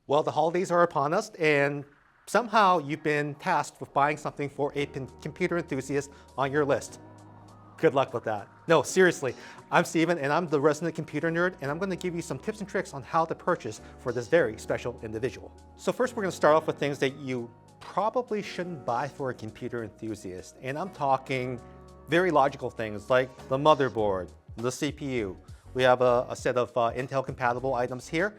Well, the holidays are upon us, and somehow you've been tasked with buying something for a computer enthusiast on your list. Good luck with that. No, seriously, I'm Steven, and I'm the resident computer nerd, and I'm going to give you some tips and tricks on how to purchase for this very special individual. So first, we're going to start off with things that you probably shouldn't buy for a computer enthusiast, and I'm talking very logical things like the motherboard, the CPU. We have a set of Intel compatible items here.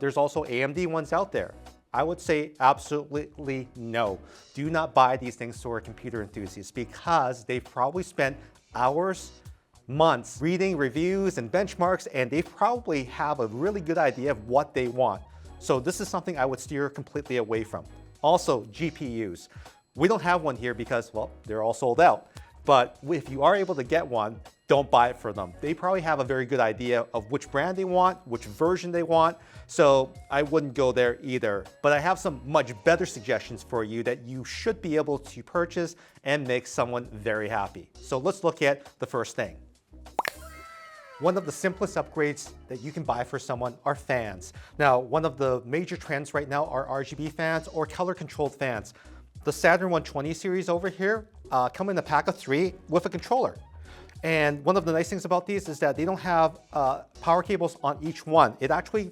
There's also AMD ones out there. I would say absolutely no. Do not buy these things for a computer enthusiast because they've probably spent hours, months reading reviews and benchmarks, and they probably have a really good idea of what they want. So this is something I would steer completely away from. Also, GPUs. We don't have one here because, well, they're all sold out. But if you are able to get one, don't buy it for them. They probably have a very good idea of which brand they want, which version they want, so I wouldn't go there either. But I have some much better suggestions for you that you should be able to purchase and make someone very happy. So let's look at the first thing. One of the simplest upgrades that you can buy for someone are fans. Now, one of the major trends right now are RGB fans or color-controlled fans. The Saturn 120 series over here come in a pack of 3 with a controller. And one of the nice things about these is that they don't have power cables on each one. It actually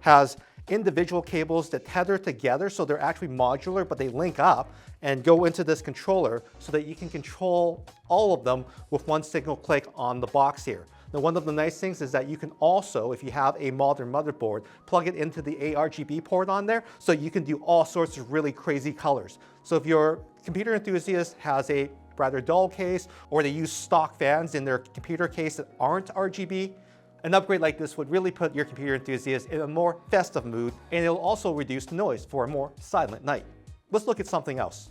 has individual cables that tether together, so they're actually modular, but they link up and go into this controller so that you can control all of them with one single click on the box here. Now, one of the nice things is that you can also, if you have a modern motherboard, plug it into the RGB port on there, so you can do all sorts of really crazy colors. So if your computer enthusiast has a rather dull case, or they use stock fans in their computer case that aren't RGB, an upgrade like this would really put your computer enthusiast in a more festive mood, and it'll also reduce noise for a more silent night. Let's look at something else.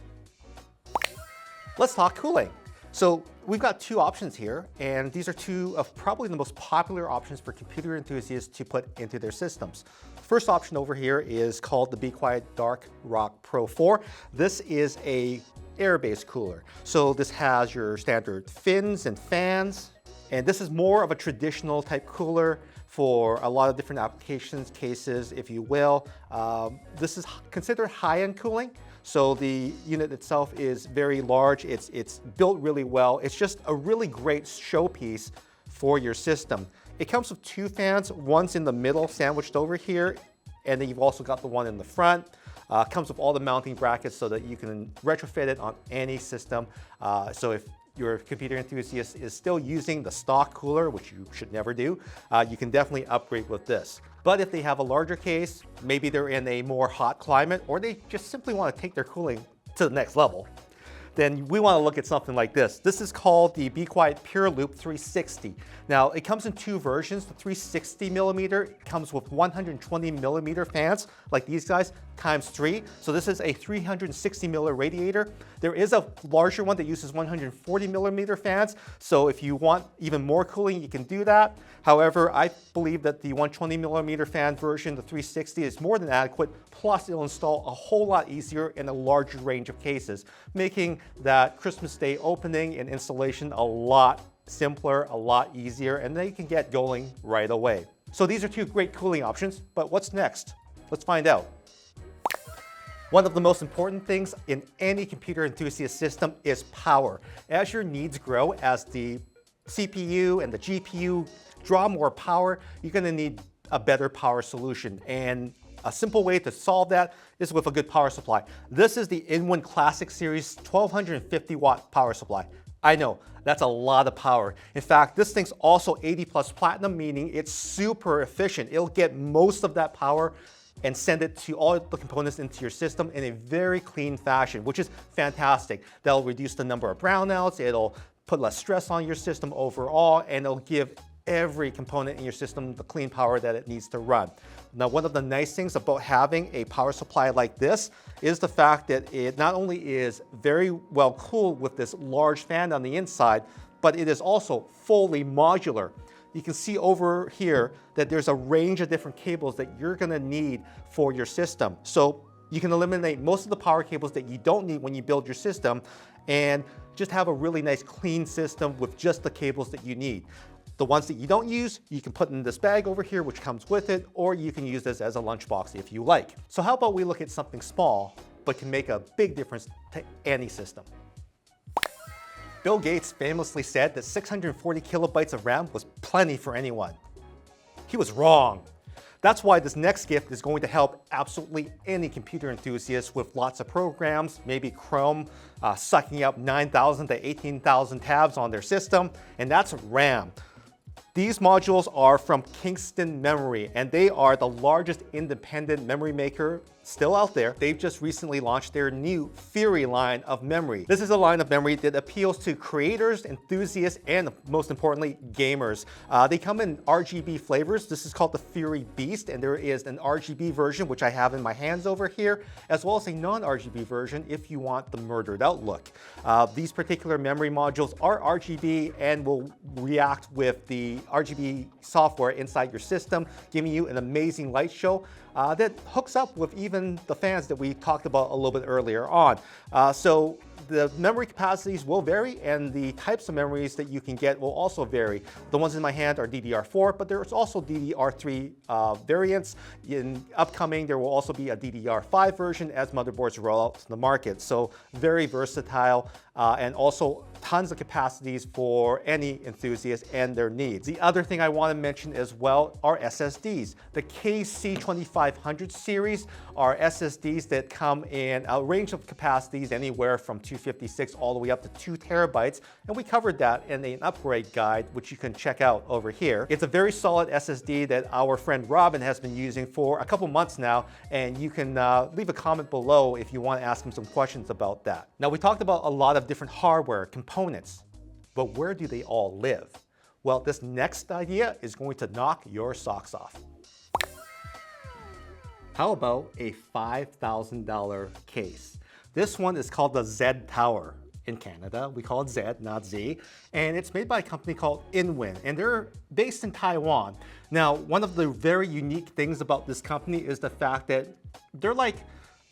Let's talk cooling. So we've got 2 options here, and these are 2 of probably the most popular options for computer enthusiasts to put into their systems. First option over here is called the Be Quiet Dark Rock Pro 4. This is a air-based cooler. So this has your standard fins and fans, and this is more of a traditional type cooler for a lot of different applications, cases, if you will. This is considered high-end cooling. So the unit itself is very large, it's built really well. It's just a really great showpiece for your system. It comes with 2 fans, one's in the middle sandwiched over here, and then you've also got the one in the front. Comes with all the mounting brackets so that you can retrofit it on any system. So if your computer enthusiast is still using the stock cooler, which you should never do, you can definitely upgrade with this. But if they have a larger case, maybe they're in a more hot climate, or they just simply want to take their cooling to the next level, then we want to look at something like this. This is called the Be Quiet Pure Loop 360. Now, it comes in 2 versions. The 360 millimeter comes with 120 millimeter fans, like these guys, times 3. So this is a 360 millimeter radiator. There is a larger one that uses 140 millimeter fans. So if you want even more cooling, you can do that. However, I believe that the 120 millimeter fan version, the 360, is more than adequate. Plus, it'll install a whole lot easier in a larger range of cases, making that Christmas Day opening and installation a lot simpler, a lot easier, and then you can get going right away. So these are 2 great cooling options, but what's next? Let's find out. One of the most important things in any computer enthusiast system is power. As your needs grow, as the CPU and the GPU draw more power, you're going to need a better power solution. And a simple way to solve that is with a good power supply. This is the InWin Classic Series 1250 watt power supply. I know, that's a lot of power. In fact, this thing's also 80 plus platinum, meaning it's super efficient. It'll get most of that power and send it to all the components into your system in a very clean fashion, which is fantastic. That'll reduce the number of brownouts, it'll put less stress on your system overall, and it'll give every component in your system the clean power that it needs to run. Now, one of the nice things about having a power supply like this is the fact that it not only is very well cooled with this large fan on the inside, but it is also fully modular. You can see over here that there's a range of different cables that you're gonna need for your system. So you can eliminate most of the power cables that you don't need when you build your system and just have a really nice clean system with just the cables that you need. The ones that you don't use, you can put in this bag over here, which comes with it, or you can use this as a lunchbox if you like. So how about we look at something small, but can make a big difference to any system. Bill Gates famously said that 640 kilobytes of RAM was plenty for anyone. He was wrong. That's why this next gift is going to help absolutely any computer enthusiast with lots of programs, maybe Chrome sucking up 9,000 to 18,000 tabs on their system, and that's RAM. These modules are from Kingston Memory, and they are the largest independent memory maker still out there. They've just recently launched their new Fury line of memory. This is a line of memory that appeals to creators, enthusiasts, and most importantly, gamers. They come in RGB flavors. This is called the Fury Beast, and there is an RGB version, which I have in my hands over here, as well as a non-RGB version if you want the murdered out look. These particular memory modules are RGB and will react with the RGB software inside your system, giving you an amazing light show that hooks up with even the fans that we talked about a little bit earlier on. So the memory capacities will vary, and the types of memories that you can get will also vary. The ones in my hand are DDR4, but there's also DDR3 variants. In upcoming, there will also be a DDR5 version as motherboards roll out to the market. So very versatile, and also tons of capacities for any enthusiast and their needs. The other thing I want to mention as well are SSDs. The KC2500 series are SSDs that come in a range of capacities anywhere from 256 all the way up to 2 terabytes, and we covered that in an upgrade guide, which you can check out over here. It's a very solid SSD that our friend Robin has been using for a couple months now, and you can leave a comment below if you want to ask him some questions about that. Now, we talked about a lot of different hardware components, but where do they all live? Well, this next idea is going to knock your socks off. How about a $5,000 case? This one is called the Z Tower. In Canada, we call it Z, not Z, and it's made by a company called InWin, and they're based in Taiwan. Now, one of the very unique things about this company is the fact that they're like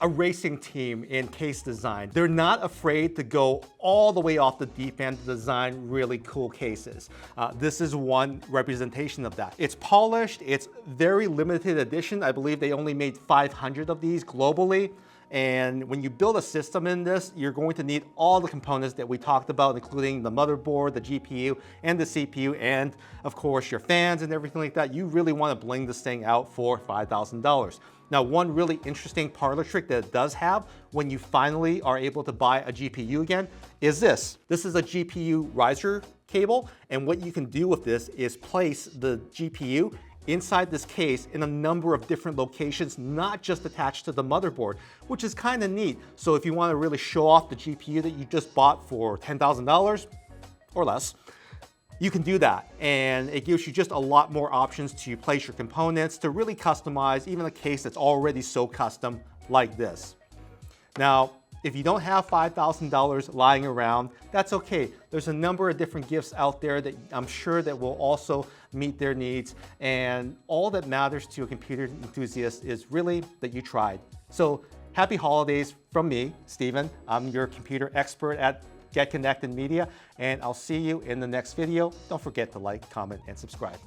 a racing team in case design. They're not afraid to go all the way off the deep end to design really cool cases. This is one representation of that. It's polished, it's very limited edition. I believe they only made 500 of these globally. And when you build a system in this, you're going to need all the components that we talked about, including the motherboard, the GPU, and the CPU, and of course your fans and everything like that. You really want to bling this thing out for $5,000. Now, one really interesting parlor trick that it does have when you finally are able to buy a GPU again is this. This is a GPU riser cable, and what you can do with this is place the GPU inside this case in a number of different locations, not just attached to the motherboard, which is kind of neat. So if you want to really show off the GPU that you just bought for $10,000 or less, you can do that. And it gives you just a lot more options to place your components, to really customize even a case that's already so custom like this. Now, if you don't have $5,000 lying around, that's okay. There's a number of different gifts out there that I'm sure that will also meet their needs. And all that matters to a computer enthusiast is really that you tried. So happy holidays from me, Steven. I'm your computer expert at GetConnected Media, and I'll see you in the next video. Don't forget to like, comment, and subscribe.